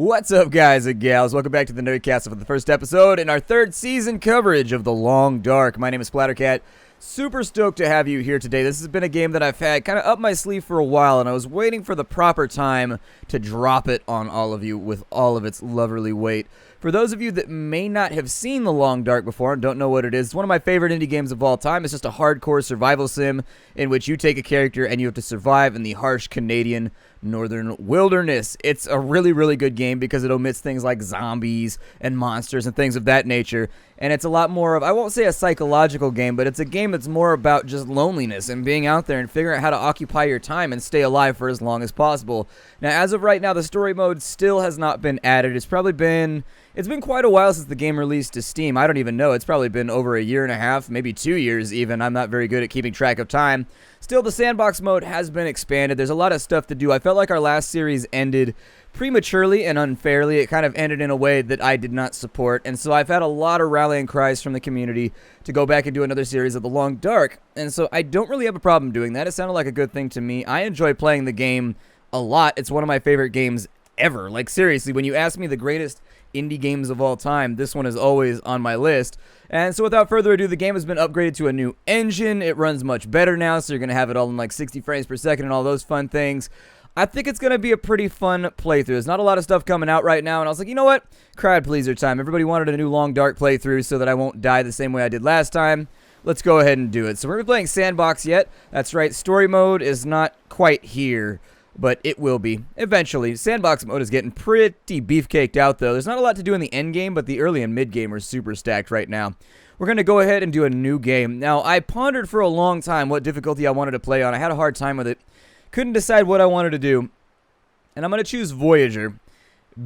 What's up, guys and gals? Welcome back to the Nerdcast for the first episode in our third season coverage of The Long Dark. My name is Splattercat. Super stoked to have you here today. This has been a game that I've had kind of up my sleeve for a while, and I was waiting for the proper time to drop it on all of you with all of its loverly weight. For those of you that may not have seen The Long Dark before and don't know what it is, it's one of my favorite indie games of all time. It's just a hardcore survival sim in which you take a character and you have to survive in the harsh Canadian northern wilderness. It's a really, really good game because it omits things like zombies and monsters and things of that nature. And it's a lot more of, I won't say a psychological game, but it's a game that's more about just loneliness and being out there and figuring out how to occupy your time and stay alive for as long as possible. Now, as of right now, the story mode still has not been added. It's been quite a while since the game released to Steam. I don't even know. It's probably been over a year and a half, maybe 2 years even. I'm not very good at keeping track of time. Still, the sandbox mode has been expanded. There's a lot of stuff to do. I felt like our last series ended prematurely and unfairly. It kind of ended in a way that I did not support. And so I've had a lot of rallying cries from the community to go back and do another series of The Long Dark. And so I don't really have a problem doing that. It sounded like a good thing to me. I enjoy playing the game a lot. It's one of my favorite games ever. Like, seriously, when you ask me the greatest indie games of all time, this one is always on my list. And so without further ado, the game has been upgraded to a new engine. It runs much better now, so you're going to have it all in like 60 frames per second and all those fun things. I think it's going to be a pretty fun playthrough. There's not a lot of stuff coming out right now, and I was like, you know what? Crowd pleaser time. Everybody wanted a new Long Dark playthrough so that I won't die the same way I did last time. Let's go ahead and do it. So we're going to be playing Sandbox yet. That's right, story mode is not quite here, but it will be eventually. Sandbox mode is getting pretty beefcaked out, though. There's not a lot to do in the end game, but the early and mid game are super stacked right now. We're going to go ahead and do a new game. Now, I pondered for a long time what difficulty I wanted to play on. I had a hard time with it. Couldn't decide what I wanted to do. And I'm going to choose Voyager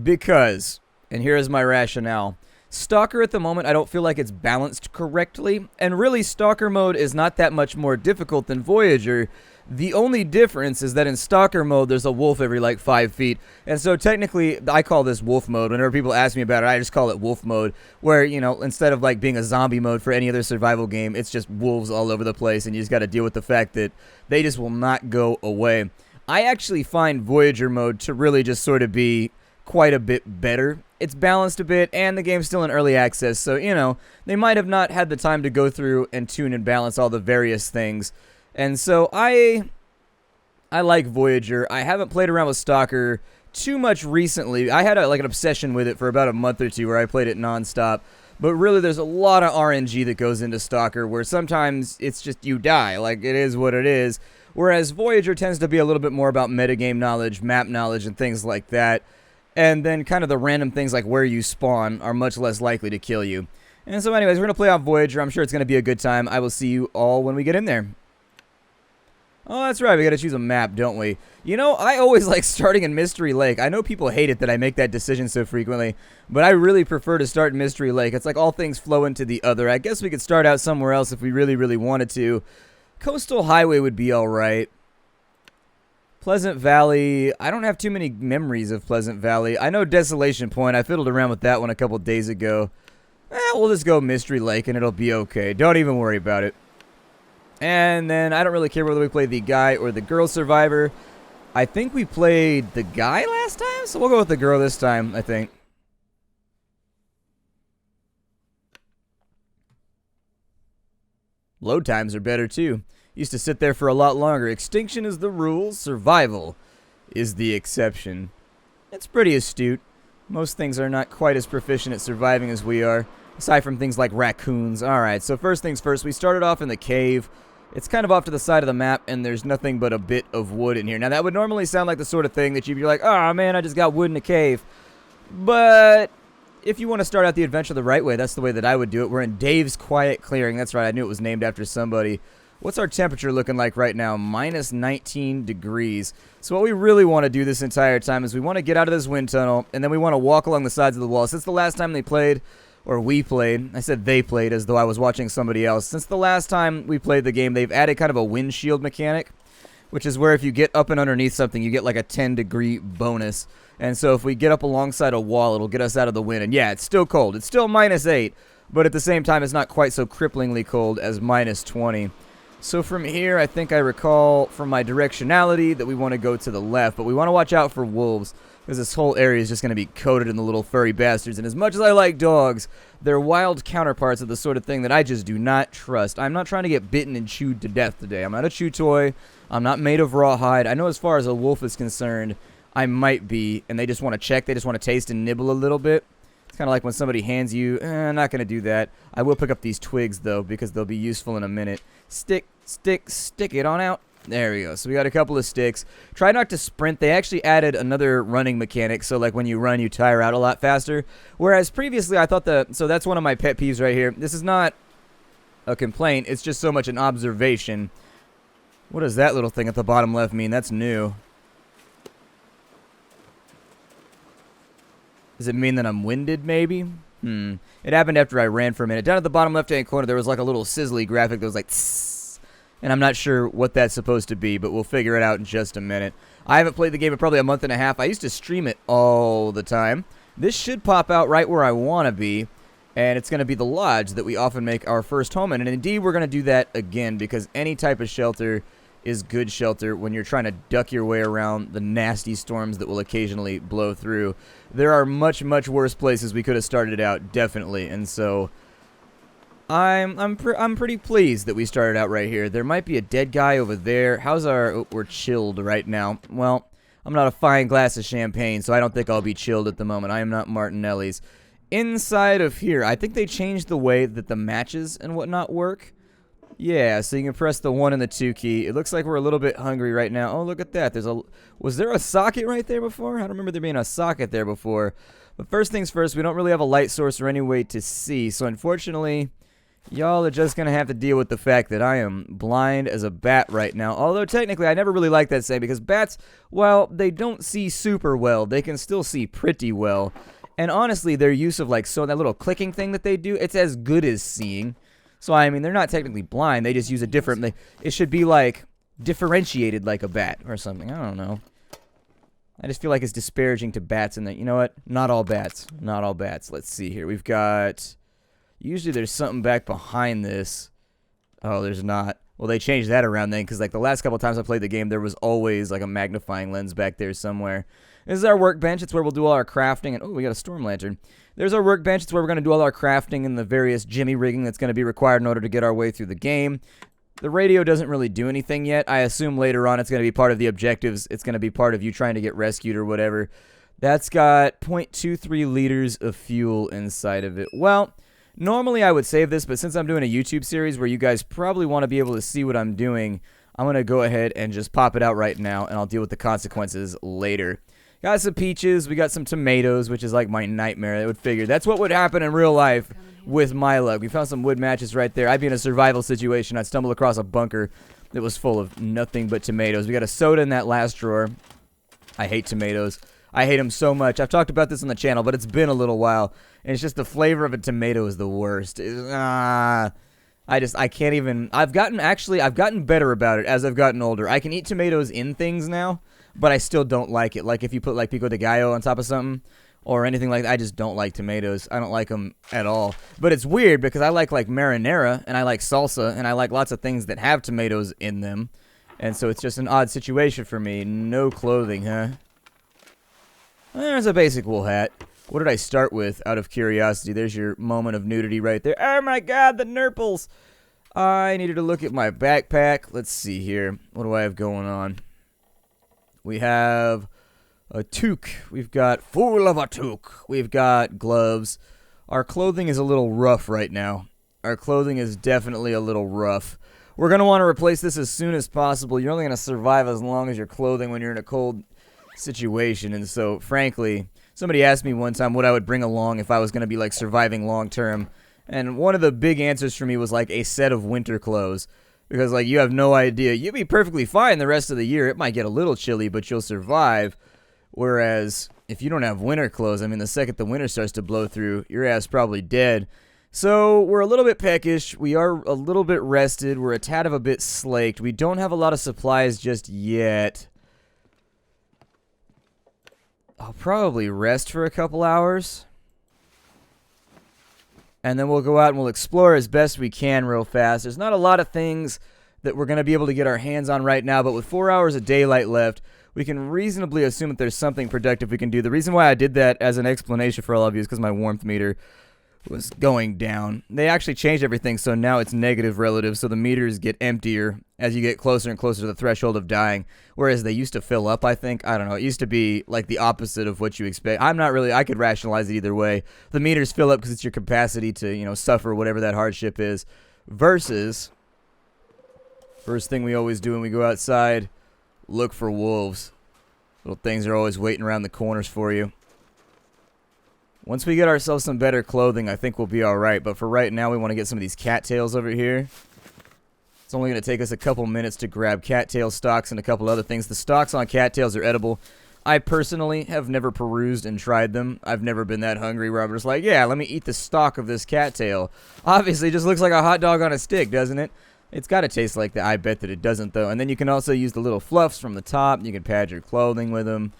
because, and here is my rationale, Stalker at the moment, I don't feel like it's balanced correctly. And really, Stalker mode is not that much more difficult than Voyager. The only difference is that in Stalker mode, there's a wolf every like 5 feet. And so technically, I call this wolf mode. Whenever people ask me about it, I just call it wolf mode. Where, you know, instead of like being a zombie mode for any other survival game, it's just wolves all over the place. And you just got to deal with the fact that they just will not go away. I actually find Voyager mode to really just sort of be quite a bit better. It's balanced a bit, and the game's still in early access. So, you know, they might have not had the time to go through and tune and balance all the various things. And so I like Voyager. I haven't played around with Stalker too much recently. I had like an obsession with it for about a month or two where I played it nonstop. But really, there's a lot of RNG that goes into Stalker where sometimes it's just you die. Like, it is what it is. Whereas Voyager tends to be a little bit more about metagame knowledge, map knowledge, and things like that. And then kind of the random things like where you spawn are much less likely to kill you. And so anyways, we're going to play on Voyager. I'm sure it's going to be a good time. I will see you all when we get in there. Oh, that's right. We got to choose a map, don't we? You know, I always like starting in Mystery Lake. I know people hate it that I make that decision so frequently, but I really prefer to start in Mystery Lake. It's like all things flow into the other. I guess we could start out somewhere else if we really, really wanted to. Coastal Highway would be all right. Pleasant Valley. I don't have too many memories of Pleasant Valley. I know Desolation Point. I fiddled around with that one a couple days ago. We'll just go Mystery Lake and it'll be okay. Don't even worry about it. And then I don't really care whether we play the guy or the girl survivor. I think we played the guy last time, so we'll go with the girl this time, I think. Load times are better too. Used to sit there for a lot longer. Extinction is the rule, survival is the exception. It's pretty astute. Most things are not quite as proficient at surviving as we are, aside from things like raccoons. Alright, so first things first, we started off in the cave. It's kind of off to the side of the map, and there's nothing but a bit of wood in here. Now, that would normally sound like the sort of thing that you'd be like, oh, man, I just got wood in a cave. But if you want to start out the adventure the right way, that's the way that I would do it. We're in Dave's Quiet Clearing. That's right, I knew it was named after somebody. What's our temperature looking like right now? Minus 19 degrees. So what we really want to do this entire time is we want to get out of this wind tunnel, and then we want to walk along the sides of the wall. Since the last time they played, or we played, I said they played as though I was watching somebody else. Since the last time we played the game, they've added kind of a windshield mechanic, which is where if you get up and underneath something, you get like a 10-degree bonus. And so if we get up alongside a wall, it'll get us out of the wind. And yeah, it's still cold. It's still minus 8, but at the same time, it's not quite so cripplingly cold as minus 20. So from here, I think I recall from my directionality that we want to go to the left, but we want to watch out for wolves. because this whole area is just going to be coated in the little furry bastards. And as much as I like dogs, their wild counterparts are the sort of thing that I just do not trust. I'm not trying to get bitten and chewed to death today. I'm not a chew toy. I'm not made of rawhide. I know as far as a wolf is concerned, I might be, and they just want to check. They just want to taste and nibble a little bit. It's kind of like when somebody hands you, I'm not going to do that. I will pick up these twigs, though, because they'll be useful in a minute. Stick it on out. There we go. So we got a couple of sticks. Try not to sprint. They actually added another running mechanic, so like when you run, you tire out a lot faster. Whereas previously, I thought so that's one of my pet peeves right here. This is not a complaint. It's just so much an observation. What does that little thing at the bottom left mean? That's new. Does it mean that I'm winded, maybe? It happened after I ran for a minute. Down at the bottom left-hand corner, there was like a little sizzly graphic that was like, tss, and I'm not sure what that's supposed to be, but we'll figure it out in just a minute. I haven't played the game in probably a month and a half. I used to stream it all the time. This should pop out right where I want to be, and it's going to be the lodge that we often make our first home in. And indeed, we're going to do that again, because any type of shelter is good shelter when you're trying to duck your way around the nasty storms that will occasionally blow through. There are much, much worse places we could have started out, definitely, and so I'm pretty pleased that we started out right here. There might be a dead guy over there. We're chilled right now. Well, I'm not a fine glass of champagne, so I don't think I'll be chilled at the moment. I am not Martinelli's. Inside of here, I think they changed the way that the matches and whatnot work. Yeah, so you can press the 1 and the 2 key. It looks like we're a little bit hungry right now. Oh, look at that. Was there a socket right there before? I don't remember there being a socket there before. But first things first, we don't really have a light source or any way to see. So unfortunately, y'all are just going to have to deal with the fact that I am blind as a bat right now. Although technically, I never really like that saying, because bats, well, they don't see super well. They can still see pretty well. And honestly, their use of that little clicking thing that they do, it's as good as seeing. So, I mean, they're not technically blind. They just use a different... It should be, differentiated like a bat or something. I don't know. I just feel like it's disparaging to bats. And you know what? Not all bats. Not all bats. Let's see here. We've got... Usually there's something back behind this. Oh, there's not. Well, they changed that around then, because, the last couple times I played the game, there was always, a magnifying lens back there somewhere. This is our workbench. It's where we'll do all our crafting. And, oh, we got a storm lantern. There's our workbench. It's where we're going to do all our crafting and the various jimmy rigging that's going to be required in order to get our way through the game. The radio doesn't really do anything yet. I assume later on it's going to be part of the objectives. It's going to be part of you trying to get rescued or whatever. That's got 0.23 liters of fuel inside of it. Well, normally I would save this, but since I'm doing a YouTube series where you guys probably want to be able to see what I'm doing, I'm going to go ahead and just pop it out right now, and I'll deal with the consequences later. Got some peaches. We got some tomatoes, which is like my nightmare. I would figure that's what would happen in real life with my luck. We found some wood matches right there. I'd be in a survival situation. I'd stumble across a bunker that was full of nothing but tomatoes. We got a soda in that last drawer. I hate tomatoes. I hate them so much. I've talked about this on the channel, but it's been a little while. And it's just the flavor of a tomato is the worst. I can't even. I've gotten better about it as I've gotten older. I can eat tomatoes in things now, but I still don't like it. Like if you put pico de gallo on top of something or anything like that, I just don't like tomatoes. I don't like them at all. But it's weird because I like marinara and I like salsa and I like lots of things that have tomatoes in them. And so it's just an odd situation for me. No clothing, huh? There's a basic wool hat. What did I start with out of curiosity? There's your moment of nudity right there. Oh my god, the nurples! I needed to look at my backpack. Let's see here. What do I have going on? We have a toque. We've got full of a toque. We've got gloves. Our clothing is a little rough right now. Our clothing is definitely a little rough. We're going to want to replace this as soon as possible. You're only going to survive as long as your clothing when you're in a cold situation. And so, frankly, somebody asked me one time what I would bring along if I was going to be surviving long term. And one of the big answers for me was a set of winter clothes. Because, you have no idea. You'll be perfectly fine the rest of the year. It might get a little chilly, but you'll survive. Whereas, if you don't have winter clothes, I mean, the second the winter starts to blow through, your ass probably dead. So, we're a little bit peckish. We are a little bit rested. We're a tad of a bit slaked. We don't have a lot of supplies just yet. I'll probably rest for a couple hours. And then we'll go out and we'll explore as best we can real fast. There's not a lot of things that we're going to be able to get our hands on right now, but with 4 hours of daylight left, we can reasonably assume that there's something productive we can do. The reason why I did that as an explanation for all of you is because my warmth meter was going down. They actually changed everything, so now it's negative relative, so the meters get emptier as you get closer and closer to the threshold of dying, whereas they used to fill up, I think. I don't know. It used to be like the opposite of what you expect. I could rationalize it either way. The meters fill up because it's your capacity to, suffer whatever that hardship is, versus first thing we always do when we go outside, look for wolves. Little things are always waiting around the corners for you. Once we get ourselves some better clothing, I think we'll be alright. But for right now, we want to get some of these cattails over here. It's only going to take us a couple minutes to grab cattail stalks and a couple other things. The stalks on cattails are edible. I personally have never perused and tried them. I've never been that hungry where I'm just like, yeah, let me eat the stalk of this cattail. Obviously, it just looks like a hot dog on a stick, doesn't it? It's got to taste like that. I bet that it doesn't, though. And then you can also use the little fluffs from the top. You can pad your clothing with them.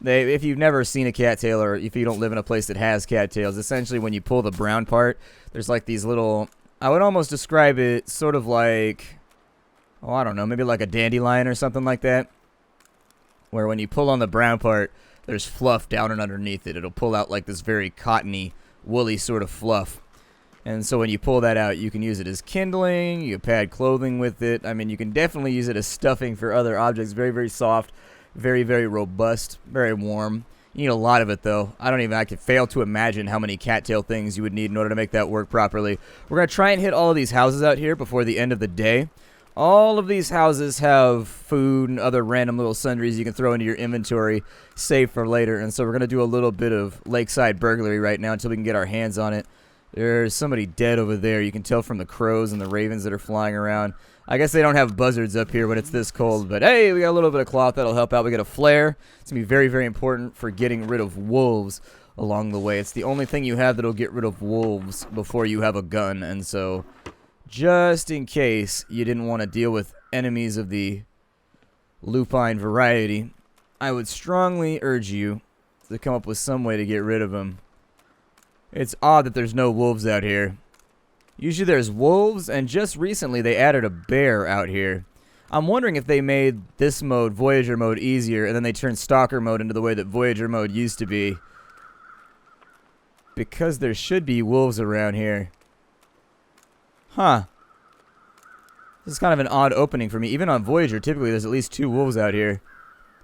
If you've never seen a cattail, or if you don't live in a place that has cattails, essentially when you pull the brown part, there's like these little, I would almost describe it sort of like, I don't know, maybe like a dandelion or something like that, where when you pull on the brown part, there's fluff down and underneath it. It'll pull out like this very cottony, woolly sort of fluff. And so when you pull that out, you can use it as kindling, you can pad clothing with it. I mean, you can definitely use it as stuffing for other objects. Very, very soft. Very, very robust, very warm. You need a lot of it, though. I could fail to imagine how many cattail things you would need in order to make that work properly. We're going to try and hit all of these houses out here before the end of the day. All of these houses have food and other random little sundries you can throw into your inventory, save for later. And so we're going to do a little bit of lakeside burglary right now until we can get our hands on it. There's somebody dead over there. You can tell from the crows and the ravens that are flying around. I guess they don't have buzzards up here when it's this cold, but hey, we got a little bit of cloth that'll help out. We got a flare. It's going to be very, very important for getting rid of wolves along the way. It's the only thing you have that'll get rid of wolves before you have a gun, and so just in case you didn't want to deal with enemies of the lupine variety, I would strongly urge you to come up with some way to get rid of them. It's odd that there's no wolves out here. Usually there's wolves, and just recently they added a bear out here. I'm wondering if they made this mode, Voyager mode, easier, and then they turned Stalker mode into the way that Voyager mode used to be. Because there should be wolves around here. Huh. This is kind of an odd opening for me. Even on Voyager, typically there's at least 2 wolves out here.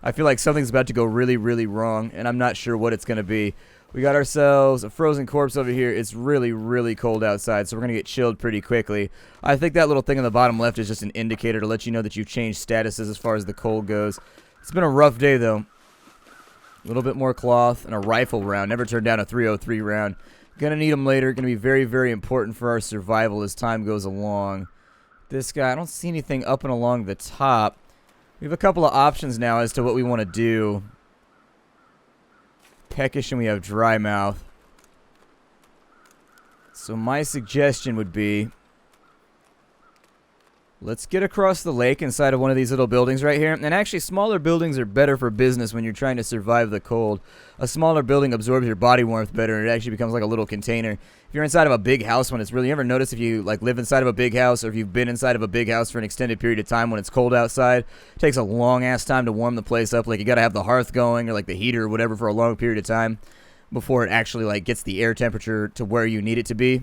I feel like something's about to go really, really wrong, and I'm not sure what it's going to be. We got ourselves a frozen corpse over here. It's really, really cold outside, so we're going to get chilled pretty quickly. I think that little thing on the bottom left is just an indicator to let you know that you've changed statuses as far as the cold goes. It's been a rough day, though. A little bit more cloth and a rifle round. Never turned down a 303 round. Gonna need them later. Gonna be very, very important for our survival as time goes along. This guy, I don't see anything up and along the top. We have a couple of options now as to what we want to do. Peckish, and we have dry mouth. So my suggestion would be, let's get across the lake inside of one of these little buildings right here. And actually, smaller buildings are better for business when you're trying to survive the cold. A smaller building absorbs your body warmth better, and it actually becomes like a little container. If you're inside of a big house when it's really, you ever notice if you like live inside of a big house, or if you've been inside of a big house for an extended period of time when it's cold outside, it takes a long ass time to warm the place up. Like you got to have the hearth going or like the heater or whatever for a long period of time before it actually like gets the air temperature to where you need it to be.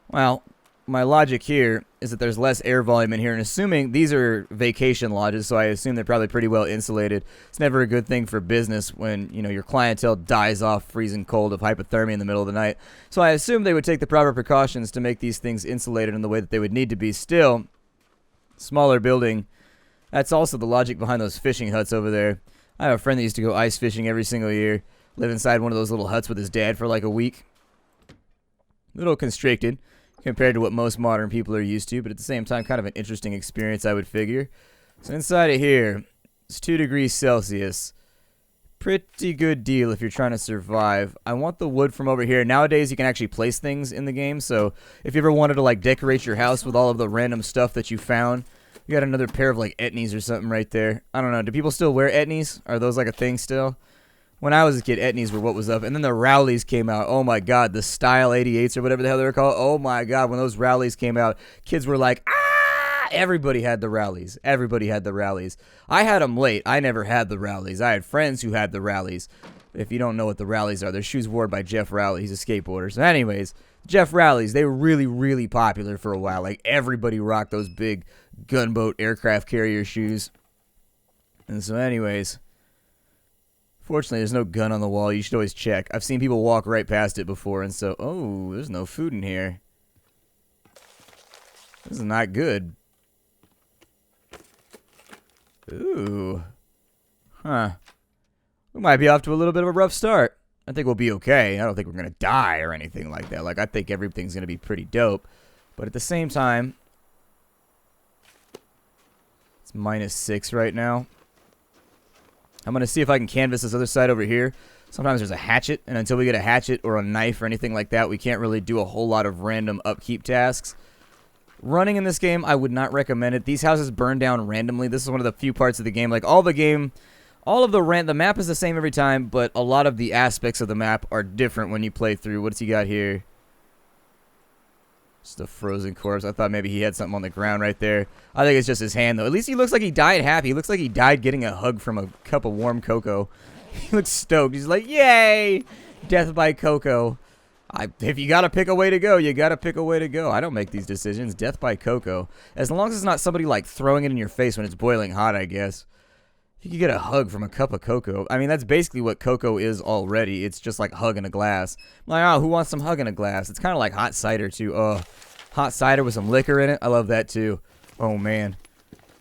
Well, my logic here is that there's less air volume in here, and assuming these are vacation lodges, so I assume they're probably pretty well insulated. It's never a good thing for business when, you know, your clientele dies off freezing cold of hypothermia in the middle of the night. So I assume they would take the proper precautions to make these things insulated in the way that they would need to be. Still, smaller building. That's also the logic behind those fishing huts over there. I have a friend that used to go ice fishing every single year, live inside one of those little huts with his dad for like a week. A little constricted compared to what most modern people are used to, but at the same time, kind of an interesting experience, I would figure. So inside of here, it's 2 degrees Celsius. Pretty good deal if you're trying to survive. I want the wood from over here. Nowadays, you can actually place things in the game, so if you ever wanted to, like, decorate your house with all of the random stuff that you found, you got another pair of, like, etnies or something right there. I don't know. Do people still wear etnies? Are those, like, a thing still? When I was a kid, etnies were what was up. And then the Rowleys came out. Oh, my God. The Style 88s or whatever the hell they were called. Oh, my God. When those Rowleys came out, kids were like, ah! Everybody had the rallies. Everybody had the rallies. I had them late. I never had the rallies. I had friends who had the rallies. If you don't know what the rallies are, they're shoes worn by Jeff Rowley. He's a skateboarder. So anyways, Jeff Rallies, they were really, really popular for a while. Like, everybody rocked those big gunboat aircraft carrier shoes. And so anyways, fortunately, there's no gun on the wall. You should always check. I've seen people walk right past it before, and so, oh, there's no food in here. This is not good. Ooh. Huh. We might be off to a little bit of a rough start. I think we'll be okay. I don't think we're going to die or anything like that. Like, I think everything's going to be pretty dope. But at the same time, it's -6 right now. I'm going to see if I can canvas this other side over here. Sometimes there's a hatchet, and until we get a hatchet or a knife or anything like that, we can't really do a whole lot of random upkeep tasks. Running in this game, I would not recommend it. These houses burn down randomly. This is one of the few parts of the game. Like, the map is the same every time, but a lot of the aspects of the map are different when you play through. What's he got here? Just a frozen corpse. I thought maybe he had something on the ground right there. I think it's just his hand, though. At least he looks like he died happy. He looks like he died getting a hug from a cup of warm cocoa. He looks stoked. He's like, yay! Death by cocoa. If you gotta pick a way to go, you gotta pick a way to go. I don't make these decisions. Death by cocoa. As long as it's not somebody, like, throwing it in your face when it's boiling hot, I guess. If you could get a hug from a cup of cocoa. I mean, that's basically what cocoa is already. It's just like hug in a glass. I'm like, oh, who wants some hug in a glass? It's kind of like hot cider, too. Oh, hot cider with some liquor in it. I love that, too. Oh, man.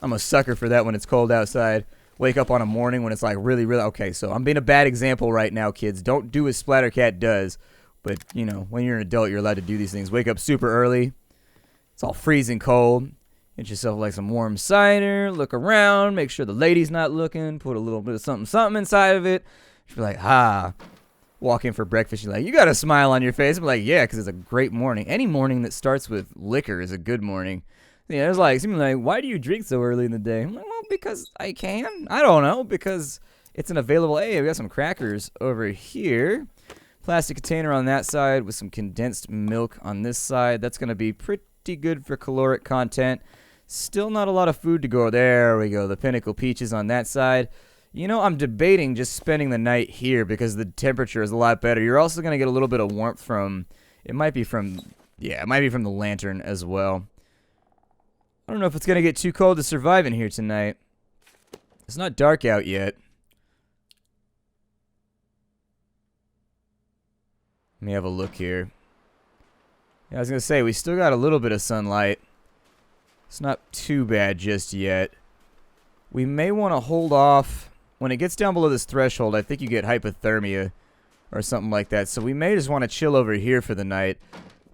I'm a sucker for that when it's cold outside. Wake up on a morning when it's, like, really, really... Okay, so I'm being a bad example right now, kids. Don't do as Splattercat does. But, you know, when you're an adult, you're allowed to do these things. Wake up super early. It's all freezing cold. Get yourself like some warm cider. Look around. Make sure the lady's not looking. Put a little bit of something inside of it. She'll be like, walk in for breakfast. You're like, you got a smile on your face. I'm like, yeah, because it's a great morning. Any morning that starts with liquor is a good morning. Yeah, it's like, why do you drink so early in the day? I'm like, well, because I can. I don't know. Because it's an available... Hey, we got some crackers over here. Plastic container on that side with some condensed milk on this side. That's going to be pretty good for caloric content. Still not a lot of food to go. There we go. The Pinnacle Peaches on that side. You know, I'm debating just spending the night here because the temperature is a lot better. You're also going to get a little bit of warmth from... It might be from the lantern as well. I don't know if it's going to get too cold to survive in here tonight. It's not dark out yet. Let me have a look here. Yeah, I was going to say, we still got a little bit of sunlight. It's not too bad just yet. We may want to hold off. When it gets down below this threshold, I think you get hypothermia or something like that. So we may just want to chill over here for the night.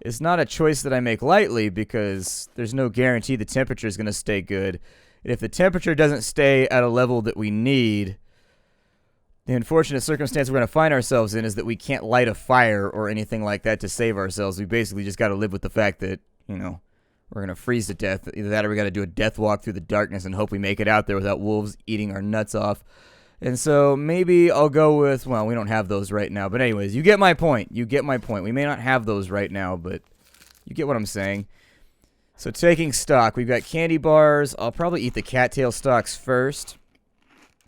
It's not a choice that I make lightly because there's no guarantee the temperature is going to stay good. And if the temperature doesn't stay at a level that we need... The unfortunate circumstance we're going to find ourselves in is that we can't light a fire or anything like that to save ourselves. We basically just got to live with the fact that, you know, we're going to freeze to death. Either that or we got to do a death walk through the darkness and hope we make it out there without wolves eating our nuts off. And so maybe I'll go with, well, we don't have those right now. But anyways, you get my point. You get my point. We may not have those right now, but you get what I'm saying. So taking stock, we've got candy bars. I'll probably eat the cattail stalks first.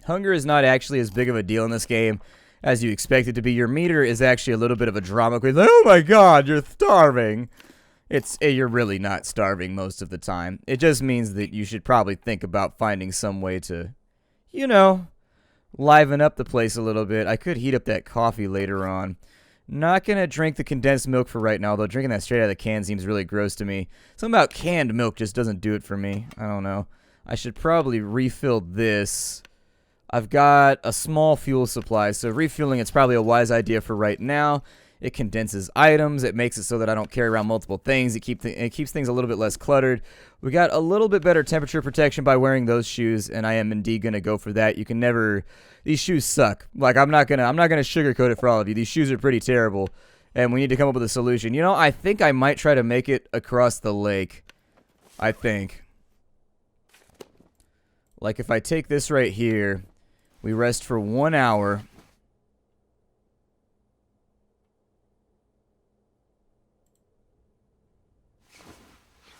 Hunger is not actually as big of a deal in this game as you expect it to be. Your meter is actually a little bit of a drama queen. Oh my god, you're starving. You're really not starving most of the time. It just means that you should probably think about finding some way to, you know, liven up the place a little bit. I could heat up that coffee later on. Not going to drink the condensed milk for right now, though. Drinking that straight out of the can seems really gross to me. Something about canned milk just doesn't do it for me. I don't know. I should probably refill this. I've got a small fuel supply, so refueling it's probably a wise idea for right now. It condenses items. It makes it so that I don't carry around multiple things. It keeps things a little bit less cluttered. We got a little bit better temperature protection by wearing those shoes, and I am indeed going to go for that. You can never... These shoes suck. Like, I'm not gonna sugarcoat it for all of you. These shoes are pretty terrible, and we need to come up with a solution. You know, I think I might try to make it across the lake. I think. Like, if I take this right here... We rest for 1 hour.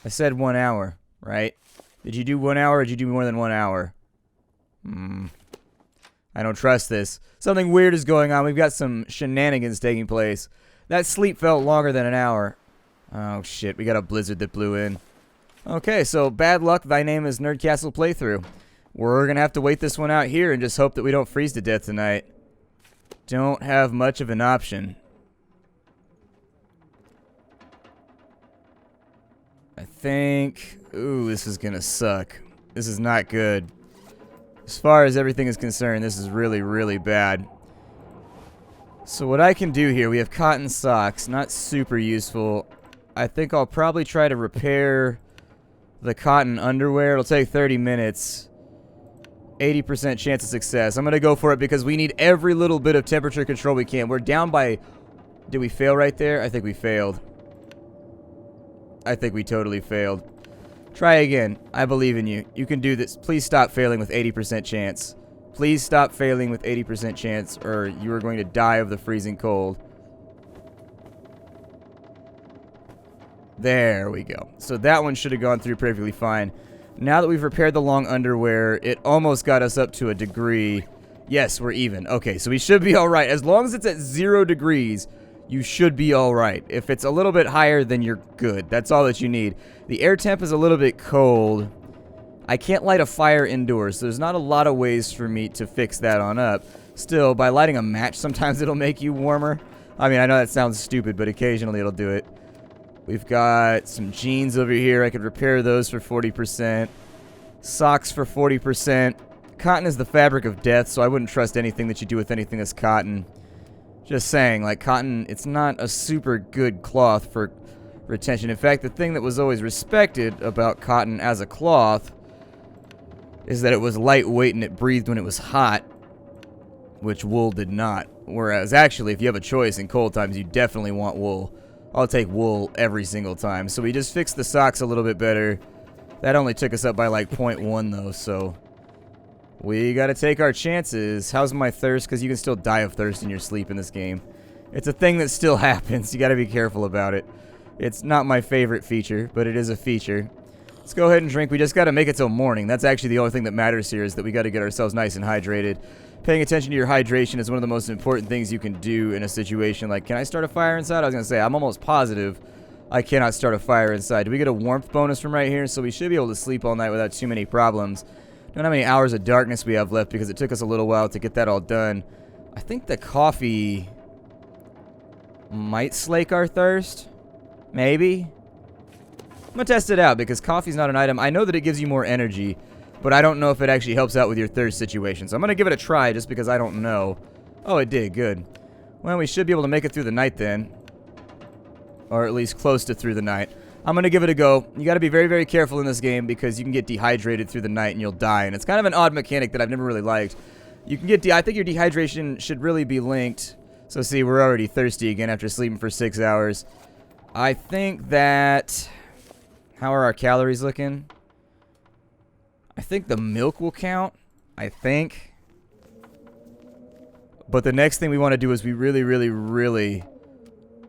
I said 1 hour, right? Did you do 1 hour or did you do more than 1 hour? I don't trust this. Something weird is going on. We've got some shenanigans taking place. That sleep felt longer than an hour. Oh, shit. We got a blizzard that blew in. Okay, so bad luck. Thy name is Nerdcastle Playthrough. We're going to have to wait this one out here and just hope that we don't freeze to death tonight. Don't have much of an option. I think... Ooh, this is going to suck. This is not good. As far as everything is concerned, this is really, really bad. So what I can do here, we have cotton socks. Not super useful. I think I'll probably try to repair the cotton underwear. It'll take 30 minutes. 80% chance of success. I'm going to go for it because we need every little bit of temperature control we can. We're down by... Did we fail right there? I think we failed. I think we totally failed. Try again. I believe in you. You can do this. Please stop failing with 80% chance. Please stop failing with 80% chance or you are going to die of the freezing cold. There we go. So that one should have gone through perfectly fine. Now that we've repaired the long underwear, it almost got us up to a degree. Yes, we're even. Okay, so we should be alright. As long as it's at 0 degrees, you should be alright. If it's a little bit higher, then you're good. That's all that you need. The air temp is a little bit cold. I can't light a fire indoors, so there's not a lot of ways for me to fix that on up. Still, by lighting a match, sometimes it'll make you warmer. I mean, I know that sounds stupid, but occasionally it'll do it. We've got some jeans over here. I could repair those for 40%. Socks for 40%. Cotton is the fabric of death, so I wouldn't trust anything that you do with anything that's cotton. Just saying, like, cotton, it's not a super good cloth for retention. In fact, the thing that was always respected about cotton as a cloth is that it was lightweight and it breathed when it was hot, which wool did not. Whereas, actually, if you have a choice in cold times, you definitely want wool. I'll take wool every single time. So we just fixed the socks a little bit better. That only took us up by like 0.1 though, so we gotta take our chances. How's my thirst? Because you can still die of thirst in your sleep in this game. It's a thing that still happens. You gotta be careful about it. It's not my favorite feature, but it is a feature. Let's go ahead and drink. We just gotta make it till morning. That's actually the only thing that matters here, is that we gotta get ourselves nice and hydrated. Paying attention to your hydration is one of the most important things you can do in a situation like, can I start a fire inside? I was going to say, I'm almost positive I cannot start a fire inside. Do we get a warmth bonus from right here? So we should be able to sleep all night without too many problems. Don't know how many hours of darkness we have left because it took us a little while to get that all done. I think the coffee might slake our thirst. Maybe. I'm going to test it out because coffee's not an item. I know that it gives you more energy, but I don't know if it actually helps out with your thirst situation. So I'm going to give it a try just because I don't know. Oh, it did. Good. Well, we should be able to make it through the night then. Or at least close to through the night. I'm going to give it a go. You got to be very, very careful in this game because you can get dehydrated through the night and you'll die. And it's kind of an odd mechanic that I've never really liked. You can get I think your dehydration should really be linked. So see, we're already thirsty again after sleeping for 6 hours. I think that... How are our calories looking? I think the milk will count. I think. But the next thing we want to do is we really, really, really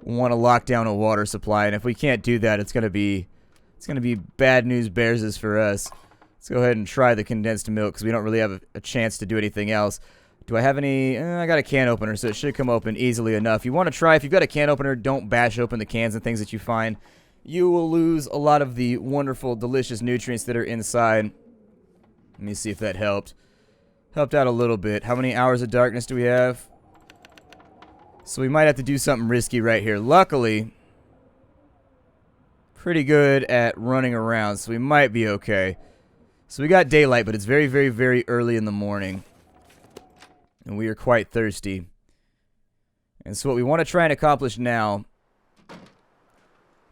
want to lock down a water supply. And if we can't do that, it's gonna be bad news bears for us. Let's go ahead and try the condensed milk because we don't really have a chance to do anything else. Do I have any? I got a can opener, so it should come open easily enough. You want to try, if you've got a can opener, don't bash open the cans and things that you find. You will lose a lot of the wonderful, delicious nutrients that are inside. Let me see if that helped. Helped out a little bit. How many hours of darkness do we have? So we might have to do something risky right here. Luckily, pretty good at running around, so we might be okay. So we got daylight, but it's very, very, very early in the morning. And we are quite thirsty. And so what we want to try and accomplish now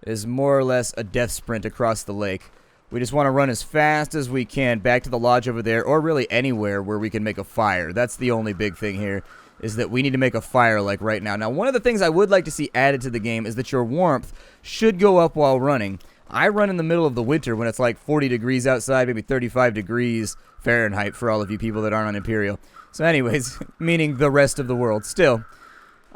is more or less a death sprint across the lake. We just want to run as fast as we can back to the lodge over there, or really anywhere where we can make a fire. That's the only big thing here, is that we need to make a fire like right now. Now, one of the things I would like to see added to the game is that your warmth should go up while running. I run in the middle of the winter when it's like 40 degrees outside, maybe 35 degrees Fahrenheit for all of you people that aren't on Imperial. So anyways, meaning the rest of the world. Still,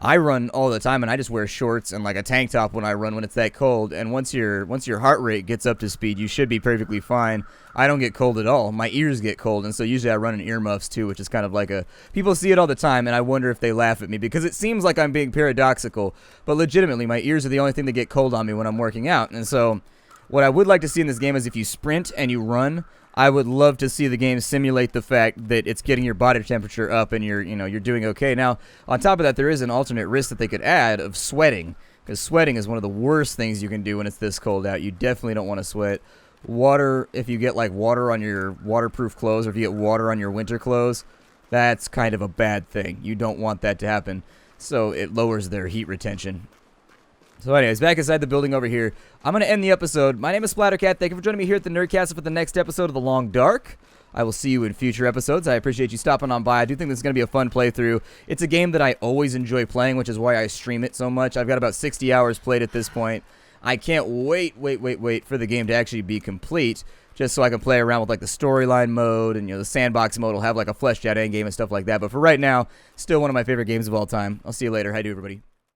I run all the time, and I just wear shorts and like a tank top when I run when it's that cold. And once your heart rate gets up to speed, you should be perfectly fine. I don't get cold at all. My ears get cold, and so usually I run in earmuffs too, which is kind of like a... People see it all the time, and I wonder if they laugh at me because it seems like I'm being paradoxical, but legitimately, my ears are the only thing that get cold on me when I'm working out. And so what I would like to see in this game is if you sprint and you run, I would love to see the game simulate the fact that it's getting your body temperature up and you're doing okay. Now, on top of that, there is an alternate risk that they could add of sweating, because sweating is one of the worst things you can do when it's this cold out. You definitely don't want to sweat. Water, if you get like water on your waterproof clothes or if you get water on your winter clothes, that's kind of a bad thing. You don't want that to happen, so it lowers their heat retention. So anyways, back inside the building over here, I'm going to end the episode. My name is Splattercat. Thank you for joining me here at the Nerdcastle for the next episode of The Long Dark. I will see you in future episodes. I appreciate you stopping on by. I do think this is going to be a fun playthrough. It's a game that I always enjoy playing, which is why I stream it so much. I've got about 60 hours played at this point. I can't wait for the game to actually be complete, just so I can play around with like the storyline mode and the sandbox mode will have like a fleshed out endgame and stuff like that. But for right now, still one of my favorite games of all time. I'll see you later. How do everybody?